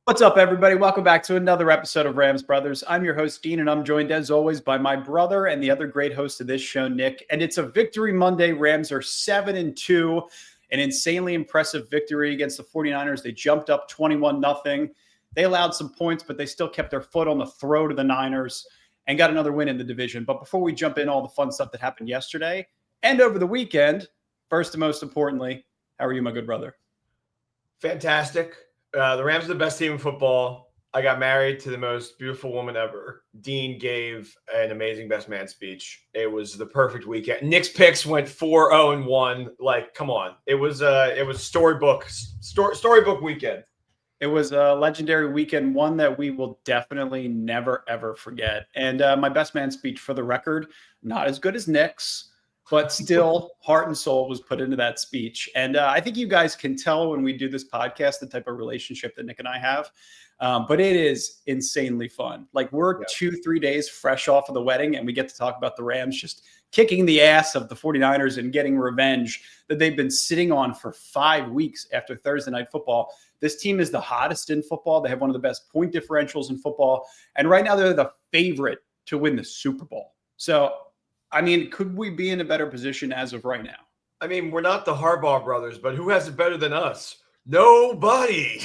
What's up, everybody? Welcome back to another episode of Rams Brothers. I'm your host, Dean, and I'm joined, as always, by my brother and the other great host of this show, Nick. And it's a Victory Monday. Rams are 7-2, an insanely impressive victory against the 49ers. They jumped up 21-0. They allowed some points, but they still kept their foot on the throat of the Niners and got another win in the division. But before we jump in all the fun stuff that happened yesterday and over the weekend, first and most importantly, how are you, my good brother? Fantastic. The Rams are the best team in football. I got married to the most beautiful woman ever. Dean gave an amazing best man speech. It was the perfect weekend. Nick's picks went 4-0-1. Like, come on. It was storybook weekend. It was a legendary weekend, one that we will definitely never, ever forget. And my best man speech, for the record, not as good as Nick's, but still heart and soul was put into that speech. And I think you guys can tell when we do this podcast the type of relationship that Nick and I have. But it is insanely fun. Like, we're 2-3 days fresh off of the wedding, and we get to talk about the Rams just kicking the ass of the 49ers and getting revenge that they've been sitting on for 5 weeks after Thursday Night Football. This team is the hottest in football. They have one of the best point differentials in football. And right now they're the favorite to win the Super Bowl. So, I mean, could we be in a better position as of right now? I mean, we're not the Harbaugh brothers, but who has it better than us? Nobody.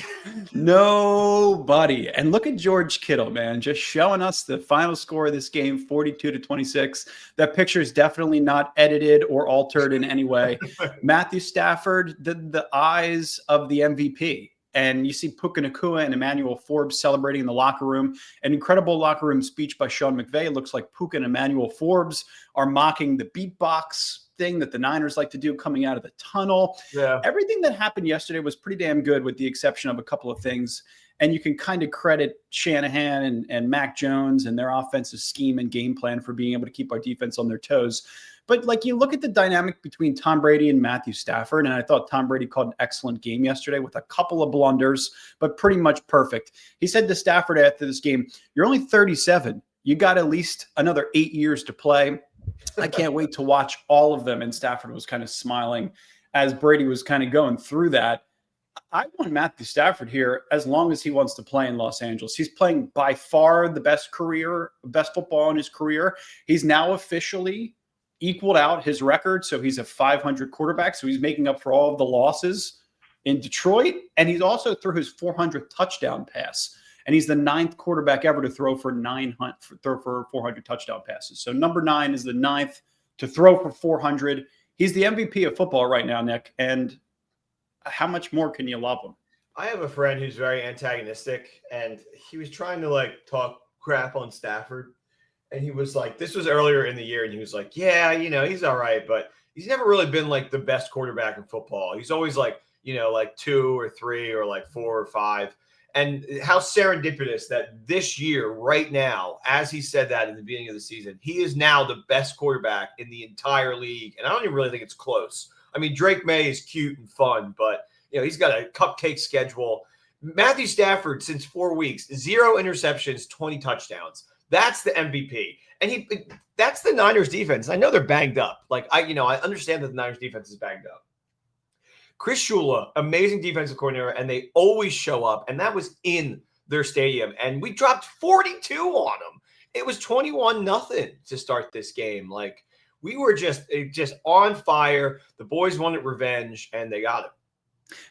Nobody. And look at George Kittle, man, just showing us the final score of this game, 42-26. That picture is definitely not edited or altered in any way. Matthew Stafford, the eyes of the MVP. And you see Puka Nacua and Emmanuel Forbes celebrating in the locker room. An incredible locker room speech by Sean McVay. It looks like Puka and Emmanuel Forbes are mocking the beatbox thing that the Niners like to do coming out of the tunnel. Yeah. Everything that happened yesterday was pretty damn good, with the exception of a couple of things. And you can kind of credit Shanahan and Mac Jones and their offensive scheme and game plan for being able to keep our defense on their toes. But like, you look at the dynamic between Tom Brady and Matthew Stafford, and I thought Tom Brady called an excellent game yesterday with a couple of blunders, but pretty much perfect. He said to Stafford after this game, "You're only 37. You got at least another 8 years to play. I can't wait to watch all of them." And Stafford was kind of smiling as Brady was kind of going through that. I want Matthew Stafford here as long as he wants to play in Los Angeles. He's playing by far the best football in his career. He's now officially equaled out his record. So he's a 500 quarterback. So he's making up for all of the losses in Detroit. And he's also threw his 400th touchdown pass. And he's the 9th quarterback ever to throw for 400 touchdown passes. So number 9 is the 9th to throw for 400. He's the MVP of football right now, Nick. And how much more can you love him? I have a friend who's very antagonistic, and he was trying to talk crap on Stafford. And he was like, this was earlier in the year, and he was like, yeah, he's all right, but he's never really been the best quarterback in football. He's always 2 or 3 or 4 or 5. And how serendipitous that this year, right now, as he said that in the beginning of the season, he is now the best quarterback in the entire league. And I don't even really think it's close. I mean, Drake May is cute and fun, but he's got a cupcake schedule. Matthew Stafford, since 4 weeks, 0 interceptions, 20 touchdowns. That's the MVP. And that's the Niners defense. I know they're banged up. I understand that the Niners defense is banged up. Chris Shula, amazing defensive coordinator, and they always show up. And that was in their stadium. And we dropped 42 on them. It was 21-0 to start this game. We were just on fire. The boys wanted revenge, and they got it.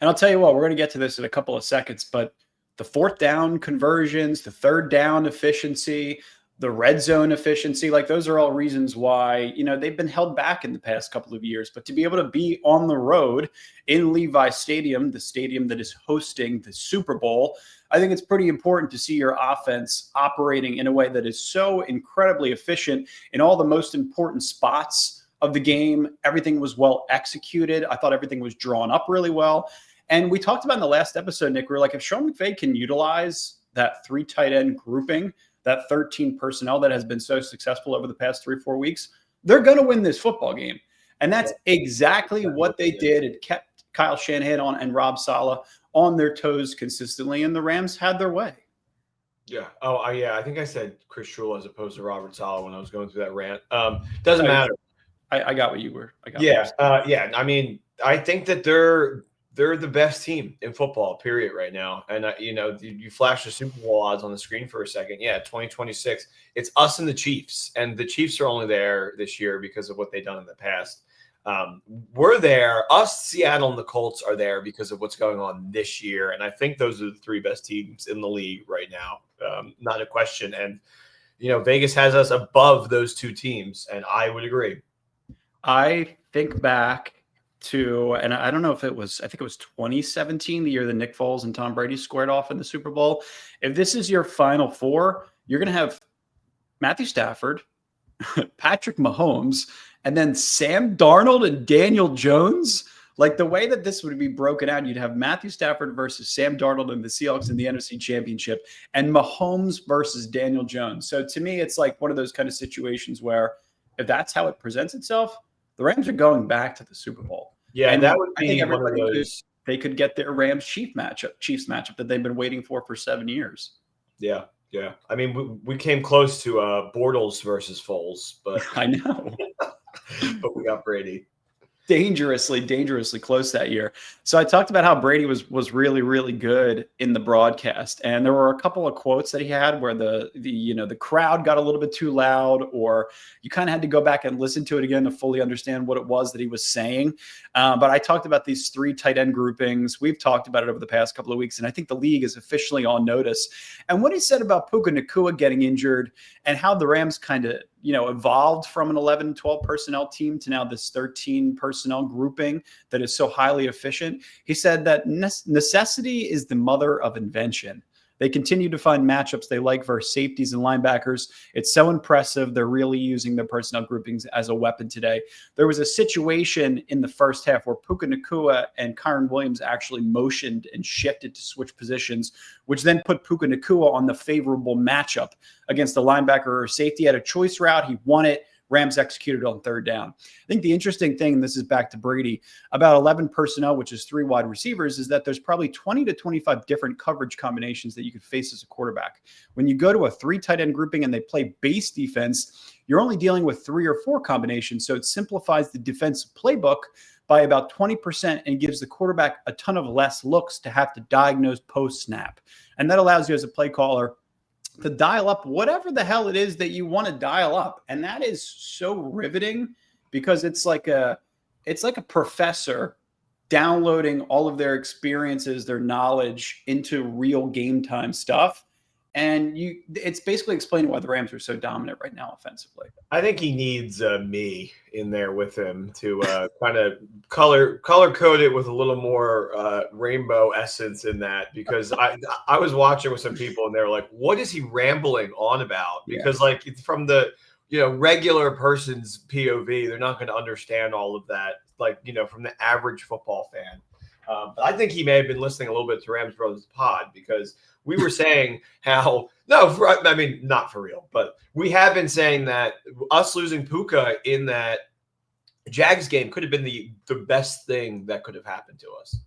And I'll tell you what, we're going to get to this in a couple of seconds, but the 4th down conversions, the 3rd down efficiency, the red zone efficiency, those are all reasons why, they've been held back in the past couple of years. But to be able to be on the road in LEVI'S STADIum, the stadium that is hosting the Super Bowl, I think it's pretty important to see your offense operating in a way that is so incredibly efficient in all the most important spots of the game. Everything was well executed. I thought everything was drawn up really well. And we talked about in the last episode, Nick, we were like, if Sean McVay can utilize that 3 tight end grouping, that 13 personnel that has been so successful over the past 3 or 4 weeks, they're going to win this football game. And that's exactly what they did. It kept Kyle Shanahan and Rob Saleh on their toes consistently, and the Rams had their way. Yeah. Oh, yeah. I think I said Chris Shula as opposed to Robert Saleh when I was going through that rant. Doesn't matter. I got what you were. Yeah. I mean, I think that they're they're the best team in football, period, right now. And, you flash the Super Bowl odds on the screen for a second. Yeah, 2026. It's us and the Chiefs. And the Chiefs are only there this year because of what they've done in the past. We're there. Us, Seattle, and the Colts are there because of what's going on this year. And I think those are the three best teams in the league right now. Not a question. And, Vegas has us above those two teams. And I would agree. I think back to, and I don't know if I think it was 2017, the year that Nick Foles and Tom Brady squared off in the Super Bowl. If this is your Final Four, you're going to have Matthew Stafford, Patrick Mahomes, and then Sam Darnold and Daniel Jones. Like the way that this would be broken out, you'd have Matthew Stafford versus Sam Darnold and the Seahawks in the NFC Championship, and Mahomes versus Daniel Jones. So to me, it's like one of those kind of situations where if that's how it presents itself, the Rams are going back to the Super Bowl. Yeah, and that would be I think one of those. They could get their Rams Chiefs matchup that they've been waiting for 7 years. Yeah. I mean, we came close to Bortles versus Foles, but I know. But we got Brady. Dangerously close that year. So I talked about how Brady was really, really good in the broadcast, and there were a couple of quotes that he had where the crowd got a little bit too loud, or you kind of had to go back and listen to it again to fully understand what it was that he was saying. But I talked about these 3 tight end groupings. We've talked about it over the past couple of weeks, and I think the league is officially on notice. And what he said about Puka Nacua getting injured and how the Rams kind of evolved from an 11, 12 personnel team to now this 13 personnel grouping that is so highly efficient. He said that necessity is the mother of invention. They continue to find matchups they like versus safeties and linebackers. It's so impressive. They're really using their personnel groupings as a weapon today. There was a situation in the first half where Puka Nacua and Kyron Williams actually motioned and shifted to switch positions, which then put Puka Nacua on the favorable matchup against the linebacker or safety. Had a choice route. He won it. Rams executed on 3rd down. I think the interesting thing, and this is back to Brady, about 11 personnel, which is 3 wide receivers, is that there's probably 20 to 25 different coverage combinations that you could face as a quarterback. When you go to a 3 tight end grouping and they play base defense, you're only dealing with 3 or 4 combinations. So it simplifies the defensive playbook by about 20% and gives the quarterback a ton of less looks to have to diagnose post-snap. And that allows you as a play caller to dial up whatever the hell it is that you want to dial up. And that is so riveting because it's like a professor downloading all of their experiences, their knowledge into real game time stuff. And it's basically explaining why the Rams are so dominant right now offensively. I think he needs me in there with him to kind of color code it with a little more rainbow essence in that, because I was watching with some people and they were like, what is he rambling on about? Because like from the regular person's POV, they're not going to understand all of that, like, from the average football fan. But I think he may have been listening a little bit to Rams Brothers Pod, because we were saying how not for real, but we have been saying that us losing Puka in that Jags game could have been the best thing that could have happened to us.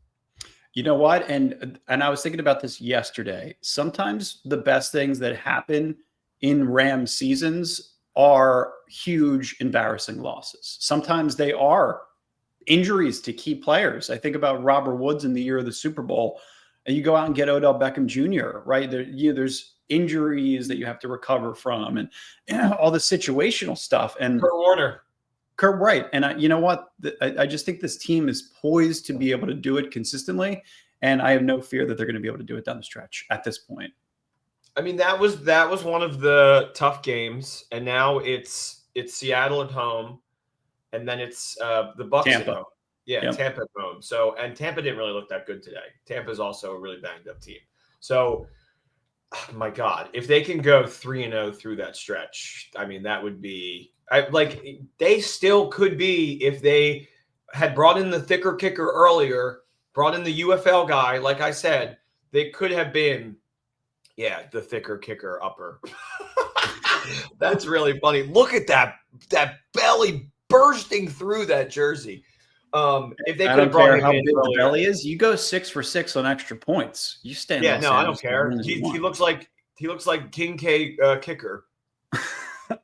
You know what? And I was thinking about this yesterday. Sometimes the best things that happen in Rams seasons are huge, embarrassing losses. Sometimes they are injuries to key players. I think about Robert Woods in the year of the Super Bowl, and you go out and get Odell Beckham Jr., right? There's injuries that you have to recover from, and all the situational stuff. And Kurt Warner. Right. And you know what? I just think this team is poised to be able to do it consistently, and I have no fear that they're going to be able to do it down the stretch at this point. I mean, that was one of the tough games, and now it's Seattle at home, and then it's the Bucs at home. Yeah, yep. Tampa at home. So, and Tampa didn't really look that good today. Tampa's also a really banged up team. So, oh my God, if they can go 3-0 through that stretch, I mean, that would be they still could be, if they had brought in the thicker kicker earlier, brought in the UFL guy, like I said, they could have been, the thicker kicker upper. That's really funny. Look at that belly bursting through that jersey. If they could have brought him how in big earlier. The belly is, you go 6 for 6 on extra points. You stand. Yeah, no, I don't care. He looks like King K kicker.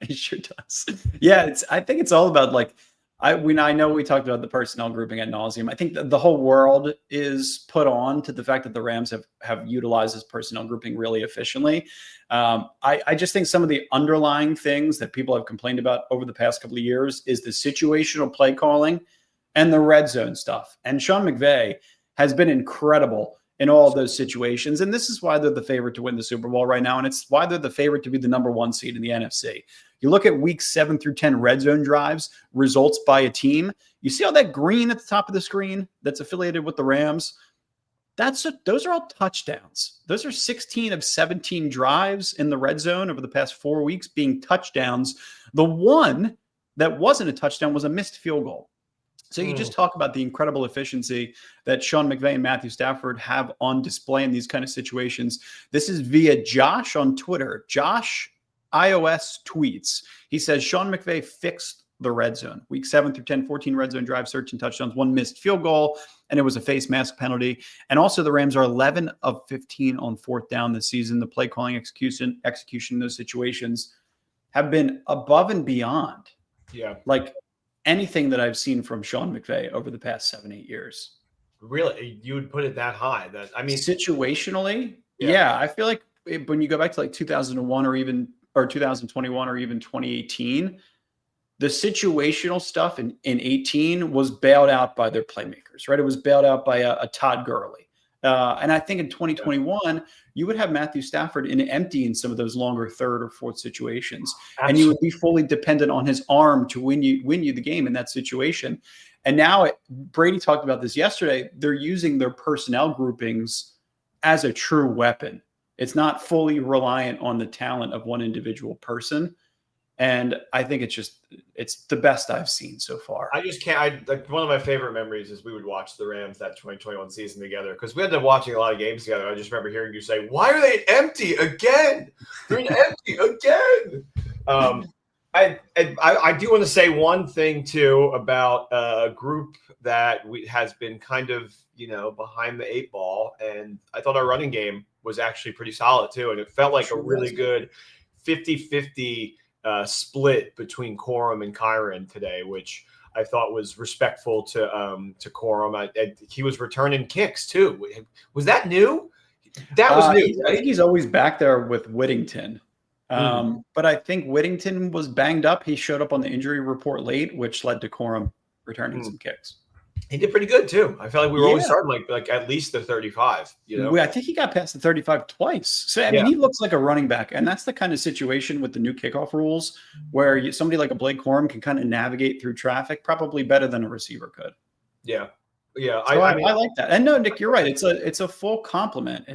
He sure does. Yeah, I think it's all about, like, I know we talked about the personnel grouping ad nauseum. I think that the whole world is put on to the fact that the Rams have utilized this personnel grouping really efficiently. I just think some of the underlying things that people have complained about over the past couple of years is the situational play calling and the red zone stuff. And Sean McVay has been incredible in all of those situations. And this is why they're the favorite to win the Super Bowl right now. And it's why they're the favorite to be the #1 seed in the NFC. You look at week 7 through 10 red zone drives, results by a team. You see all that green at the top of the screen that's affiliated with the Rams? Those are all touchdowns. Those are 16 of 17 drives in the red zone over the past 4 weeks being touchdowns. The one that wasn't a touchdown was a missed field goal. So you just talk about the incredible efficiency that Sean McVay and Matthew Stafford have on display in these kind of situations. This is via Josh on Twitter. Josh iOS tweets. He says, Sean McVay fixed the red zone. Week 7 through 10, 14 red zone drives, 13 touchdowns, 1 missed field goal, and it was a face mask penalty. And also the Rams are 11 of 15 on 4th down this season. The play calling execution in those situations have been above and beyond. Yeah. Like anything that I've seen from Sean McVay over the past 7-8 years. Really? You would put it that high? Situationally, yeah. I feel like when you go back to like 2001 or 2021 or even 2018, the situational stuff in 18 was bailed out by their playmakers, right? It was bailed out by a Todd Gurley. And I think in 2021, you would have Matthew Stafford empty in some of those longer 3rd or 4th situations. Absolutely. And you would be fully dependent on his arm to win you the game in that situation. And now Brady talked about this yesterday. They're using their personnel groupings as a true weapon. It's not fully reliant on the talent of one individual person. And I think it's the best I've seen so far. I just can't. One of my favorite memories is we would watch the Rams that 2021 season together because we ended up watching a lot of games together. I just remember hearing you say, "Why are they empty again? They're empty again." I do want to say one thing too about a group that has been kind of behind the 8 ball, and I thought our running game was actually pretty solid too, and it felt like a really good 50-50. Split between Corum and Kyren today, which I thought was respectful to Corum. He was returning kicks too. Was that new? That was new. I think he's always back there with Whittington. But I think Whittington was banged up. He showed up on the injury report late, which led to Corum returning some kicks. He did pretty good too. I felt like we were always starting like at least the 35. I think he got past the 35 twice. So I mean, he looks like a running back, and that's the kind of situation with the new kickoff rules where somebody like a Blake Corum can kind of navigate through traffic probably better than a receiver could. Yeah. So I like that. And no, Nick, you're right. It's a full complement.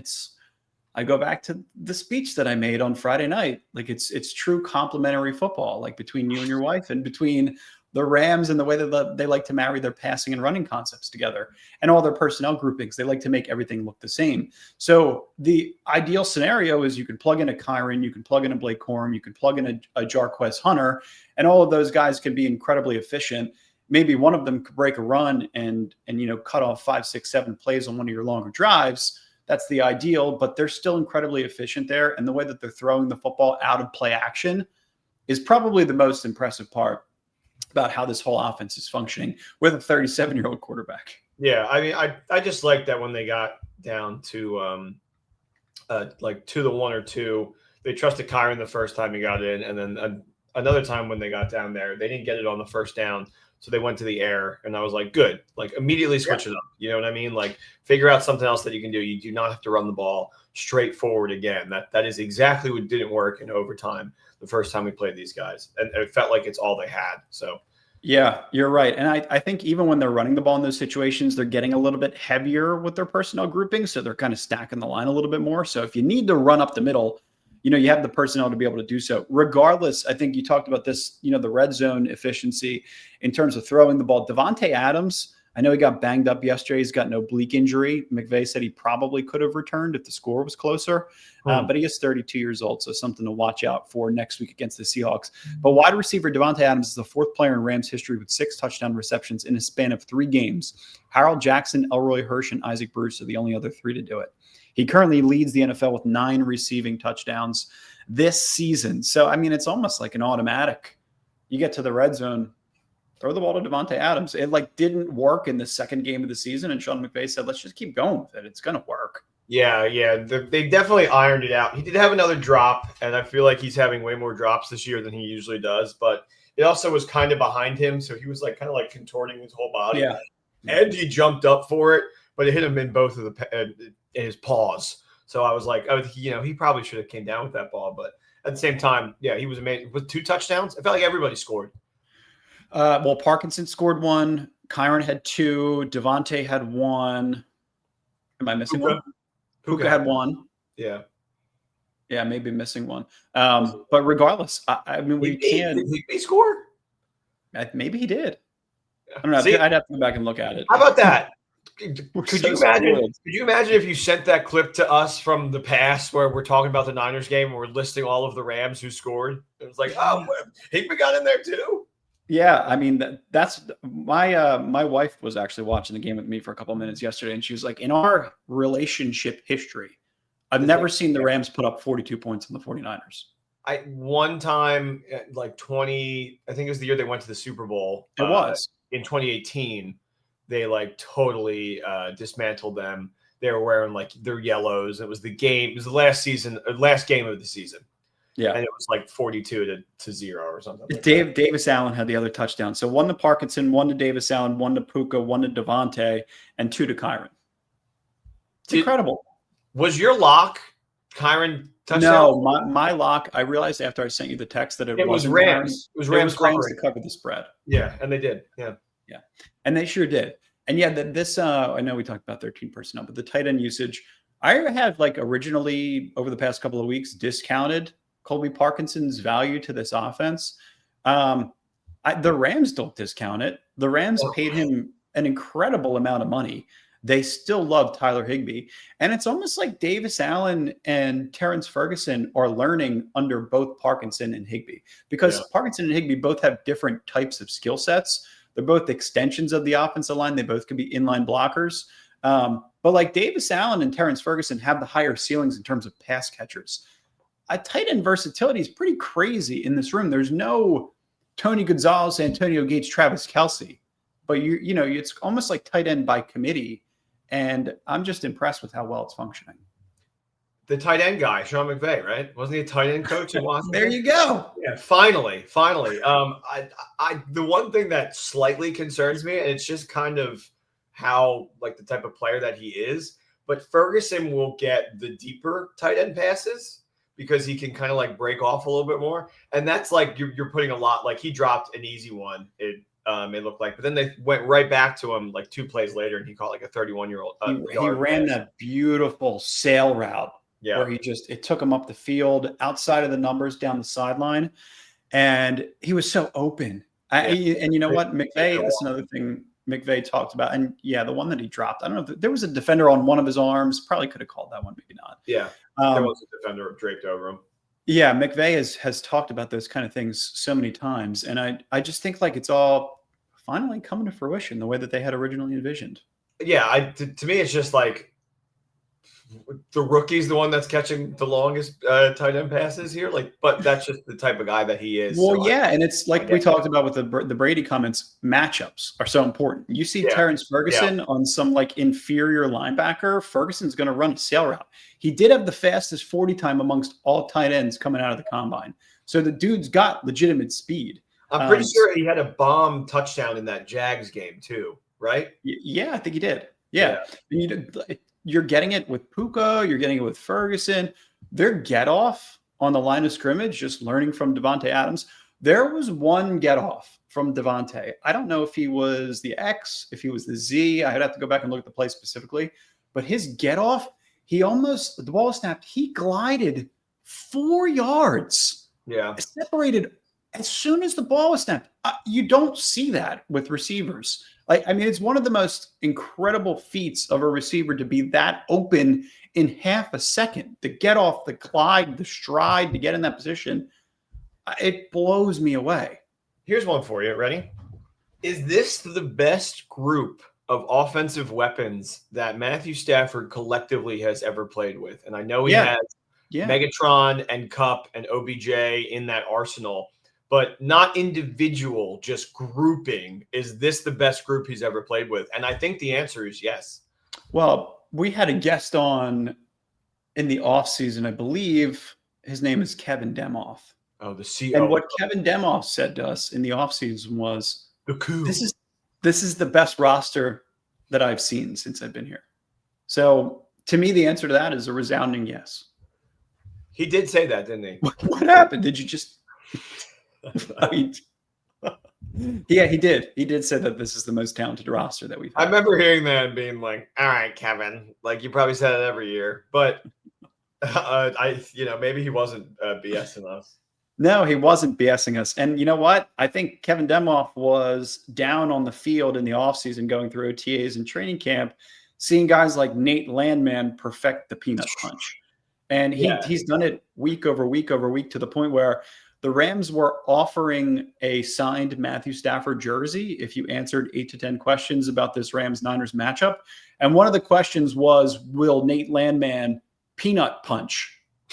I go back to the speech that I made on Friday night. Like it's true complementary football, like between you and your wife and between the Rams and the way that they like to marry their passing and running concepts together and all their personnel groupings. They like to make everything look the same. So the ideal scenario is you can plug in a Kyren, you can plug in a Blake Corum, you can plug in a Jarquez Hunter, and all of those guys can be incredibly efficient. Maybe one of them could break a run and cut off 5, 6, 7 plays on one of your longer drives. That's the ideal, but they're still incredibly efficient there. And the way that they're throwing the football out of play action is probably the most impressive part about how this whole offense is functioning with a 37-year-old quarterback. Yeah, I mean, I just like that when they got down to to the 1 or 2, they trusted Kyren the first time he got in, and then another time when they got down there, they didn't get it on the first down, so they went to the air, and I was like, good, like immediately switch it up. You know what I mean? Like figure out something else that you can do. You do not have to run the ball straight forward again. That is exactly what didn't work in overtime the first time we played these guys, and it felt like it's all they had. So yeah, you're right. And I think even when they're running the ball in those situations, they're getting a little bit heavier with their personnel grouping. So they're kind of stacking the line a little bit more. So if you need to run up the middle, you have the personnel to be able to do so. Regardless, I think you talked about this, the red zone efficiency in terms of throwing the ball. Devontae Adams, I know he got banged up yesterday. He's got an oblique injury. McVay said he probably could have returned if the score was closer, but he is 32 years old, so something to watch out for next week against the Seahawks. But wide receiver Devontae Adams is the 4th player in Rams history with 6 touchdown receptions in a span of 3 games. Harold Jackson, Elroy Hirsch, and Isaac Bruce are the only other 3 to do it. He currently leads the NFL with 9 receiving touchdowns this season. So, I mean, it's almost like an automatic. You get to the red zone, throw the ball to Davante Adams. It like didn't work in the second game of the season, and Sean McVay said, let's just keep going with it. It's going to work. Yeah. They definitely ironed it out. He did have another drop, and I feel like he's having way more drops this year than he usually does. But it also was kind of behind him, so he was like kind of like contorting his whole body. Yeah. And he jumped up for it, but it hit him in both of in his paws. So I was like, he probably should have came down with that ball, but at the same time, yeah, he was amazing with 2 touchdowns. I felt like everybody scored. Well, Parkinson scored 1. Kyron had 2. Devontae had 1. Am I missing one? Puka had 1. Yeah. Yeah, maybe missing 1. But regardless, I mean, we can. Did he score? Maybe he did. I don't know. I'd have to go back and look at it. How about that? Could you imagine if you sent that clip to us from the past where we're talking about the Niners game and we're listing all of the Rams who scored? It was like, oh, Higbee got in there too. Yeah, I mean that's my wife was actually watching the game with me for a couple of minutes yesterday, and she was like, in our relationship history, I've never seen the Rams put up 42 points on the 49ers. One time, like 20, I think it was the year they went to the Super Bowl. It was in 2018. They like totally dismantled them. They were wearing like their yellows. It was the game. It was the last game of the season. Yeah, and it was like 42-0 or something. Like Davis Allen had the other touchdown. So 1 to Parkinson, 1 to Davis Allen, 1 to Puka, 1 to Devontae, and 2 to Kyron. It's incredible. Was your lock Kyron touchdown? No, my lock. I realized after I sent you the text that it was Rams. It was Rams to cover the spread. Yeah, and they did. Yeah, and they sure did. And yeah, this I know we talked about 13 personnel, but the tight end usage, I had like originally over the past couple of weeks discounted Colby Parkinson's value to this offense. The Rams don't discount it. The Rams paid him an incredible amount of money. They still love Tyler Higbee. And it's almost like Davis Allen and Terrence Ferguson are learning under both Parkinson and Higbee, because Parkinson and Higbee both have different types of skill sets. They're both extensions of the offensive line. They both can be inline blockers. But like Davis Allen and Terrence Ferguson have the higher ceilings in terms of pass catchers. Tight end versatility is pretty crazy in this room. There's no Tony Gonzalez, Antonio Gates, Travis Kelce, but it's almost like tight end by committee. And I'm just impressed with how well it's functioning. The tight end guy, Sean McVay, right? Wasn't he a tight end coach in Washington? There you go. Yeah, finally. The one thing that slightly concerns me, and it's just kind of how like the type of player that he is, but Ferguson will get the deeper tight end passes because he can kind of like break off a little bit more. And that's like you're putting a lot, like he dropped an easy one. It looked like, but then they went right back to him like 2 plays later, and he caught like a 31-year-old. He ran that beautiful sail route where it took him up the field, outside of the numbers, down the sideline, and he was so open. And you know what, McVay, that's another thing McVay talked about. And yeah, the one that he dropped, I don't know if there was a defender on one of his arms. Probably could have called that one, maybe not. Yeah, there was a defender draped over him. Yeah, McVay has talked about those kind of things so many times, and I just think like it's all finally coming to fruition the way that they had originally envisioned. Yeah, to me, it's just like the rookie's the one that's catching the longest tight end passes here. Like, but that's just the type of guy that he is. Well, so and it's like we talked about with the Brady comments. Matchups are so important. You see Terrence Ferguson on some like inferior linebacker. Ferguson's going to run a sail route. He did have the fastest 40 time amongst all tight ends coming out of the combine. So the dude's got legitimate speed. I'm pretty sure he had a bomb touchdown in that Jags game too, right? Yeah, I think he did. Yeah. You're getting it with Puka. You're getting it with Ferguson. Their get off on the line of scrimmage, just learning from Davante Adams. There was one get off from Davante. I don't know if he was the X, if he was the Z. I'd have to go back and look at the play specifically. But his get off, the ball was snapped. He glided 4 yards. Yeah. Separated as soon as the ball was snapped. You don't see that with receivers. It's one of the most incredible feats of a receiver to be that open in half a second, to get off the glide, the stride, to get in that position. It blows me away. Here's one for you. Ready? Is this the best group of offensive weapons that Matthew Stafford collectively has ever played with? And I know he has Megatron and Cup and OBJ in that arsenal. but not individual, just grouping. Is this the best group he's ever played with? And I think the answer is yes. Well, we had a guest on in the offseason, I believe his name is Kevin Demoff. Oh, the CO. And what Kevin Demoff said to us in the offseason was, the coup. This is the best roster that I've seen since I've been here. So to me, the answer to that is a resounding yes. He did say that, didn't he? What happened? Did you just Yeah, he did. He did say that this is the most talented roster that we've had. I remember hearing that and being like, all right, Kevin. Like, you probably said it every year. But maybe he wasn't BSing us. No, he wasn't BSing us. And you know what? I think Kevin Demoff was down on the field in the offseason going through OTAs and training camp, seeing guys like Nate Landman perfect the peanut punch. And he's done it week over week over week to the point where the Rams were offering a signed Matthew Stafford jersey if you answered 8 to 10 questions about this Rams-Niners matchup. And one of the questions was, will Nate Landman peanut punch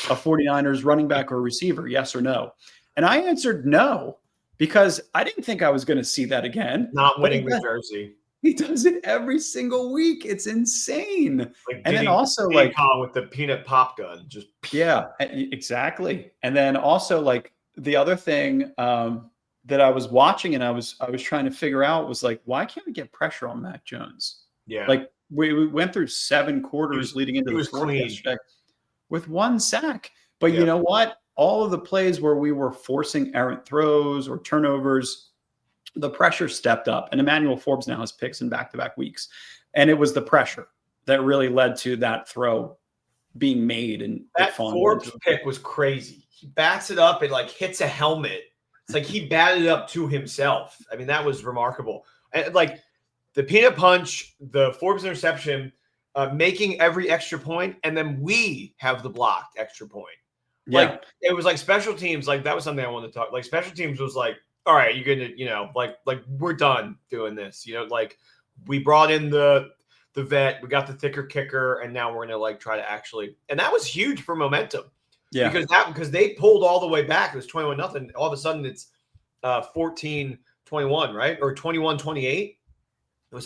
a 49ers running back or receiver, yes or no? And I answered no, because I didn't think I was going to see that again. Not winning the jersey. He does it every single week. It's insane. Like, and then also like with the peanut pop gun, just exactly. And then also like the other thing that I was watching and I was trying to figure out was like, why can't we get pressure on Mac Jones? Yeah, like we went through 7 quarters leading into the fourth yesterday with 1 sack. But you know what? All of the plays where we were forcing errant throws or turnovers, the pressure stepped up. And Emmanuel Forbes now has picks in back-to-back weeks. And it was the pressure that really led to that throw being made. And that Forbes pick was crazy. He bats it up. It like hits a helmet. It's like he batted it up to himself. I mean, that was remarkable. And like the peanut punch, the Forbes interception, making every extra point, and then we have the blocked extra point. Like it was like special teams. Like that was something I wanted to talk. Like special teams was like, all right, you're gonna, like we're done doing this. Like we brought in the vet, we got the thicker kicker, and now we're gonna like try to actually. And that was huge for momentum. Yeah, because they pulled all the way back. It was 21-0. All of a sudden, it's 14-21, right, or 21-28.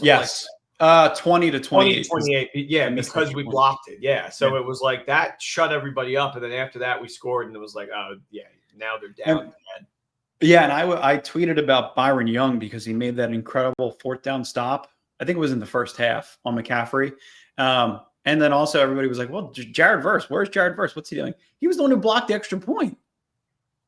Yes. 20-28. 20-28. Yeah, because we blocked it. Yeah. So it was like that shut everybody up. And then after that, we scored and it was like, oh, yeah, now they're down. Yeah. And I tweeted about Byron Young because he made that incredible 4th down stop. I think it was in the first half on McCaffrey. And then also everybody was like, well, Jared Verse, where's Jared Verse? What's he doing? He was the one who blocked the extra point.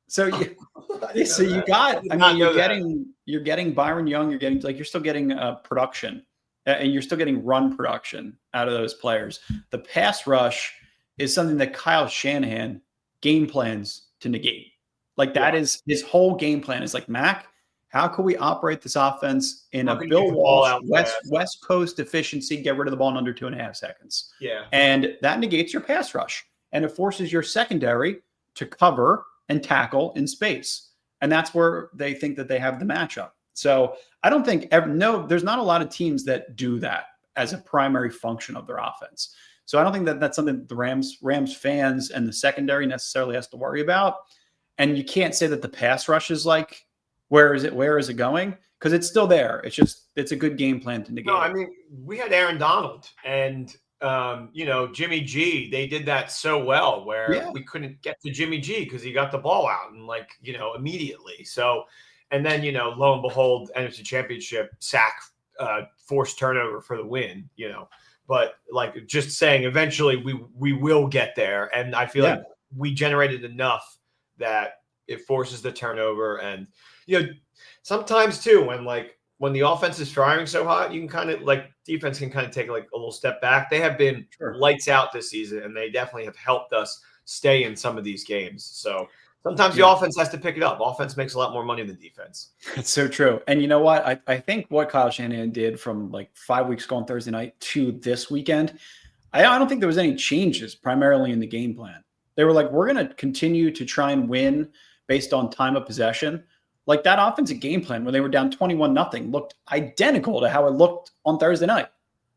So you got, I mean, you're getting Byron Young, you're still getting production. And you're still getting run production out of those players. The pass rush is something that Kyle Shanahan game plans to negate. Like that is his whole game plan is like, Mac, how can we operate this offense in a Bill Walsh West Coast efficiency, get rid of the ball in under 2.5 seconds? Yeah. And that negates your pass rush. And it forces your secondary to cover and tackle in space. And that's where they think that they have the matchup. So I don't think there's not a lot of teams that do that as a primary function of their offense. So I don't think that that's something that the Rams fans and the secondary necessarily has to worry about. And you can't say that the pass rush is like, where is it going? Because it's still there. It's a good game plan to negate. No, I mean, we had Aaron Donald and Jimmy G. They did that so well where we couldn't get to Jimmy G because he got the ball out and immediately. So. And then, lo and behold, NFC Championship sack, forced turnover for the win, But like just saying, eventually we will get there. And I feel like we generated enough that it forces the turnover. And, sometimes too, when the offense is firing so hot, you can kind of defense can kind of take like a little step back. They have been lights out this season, and they definitely have helped us stay in some of these games. So sometimes the offense has to pick it up. Offense makes a lot more money than defense. It's so true. And you know what? I think what Kyle Shanahan did from 5 weeks ago on Thursday night to this weekend, I don't think there was any changes primarily in the game plan. They were like, we're going to continue to try and win based on time of possession. Like that offensive game plan when they were down 21-0 looked identical to how it looked on Thursday night.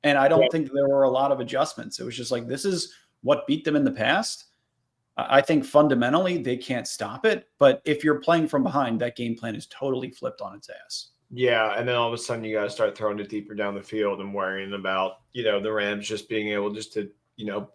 And I don't think there were a lot of adjustments. It was just like, this is what beat them in the past. I think fundamentally they can't stop it. But if you're playing from behind, that game plan is totally flipped on its ass. Yeah, and then all of a sudden you guys start throwing it deeper down the field and worrying about, the Rams just being able just to,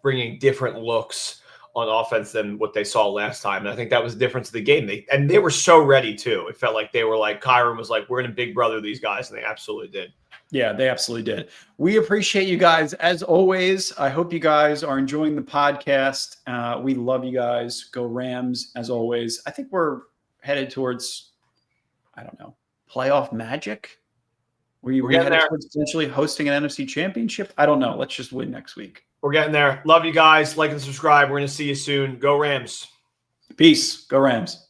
bringing different looks on offense than what they saw last time. And I think that was the difference of the game. They were so ready too. It felt like they were like, Kyron was like, we're going to big brother these guys, and they absolutely did. Yeah, they absolutely did. We appreciate you guys as always. I hope you guys are enjoying the podcast. We love you guys. Go Rams as always. I think we're headed towards, I don't know, playoff magic. We're headed towards potentially hosting an NFC championship. I don't know. Let's just win next week. We're getting there. Love you guys. Like and subscribe. We're going to see you soon. Go Rams. Peace. Go Rams.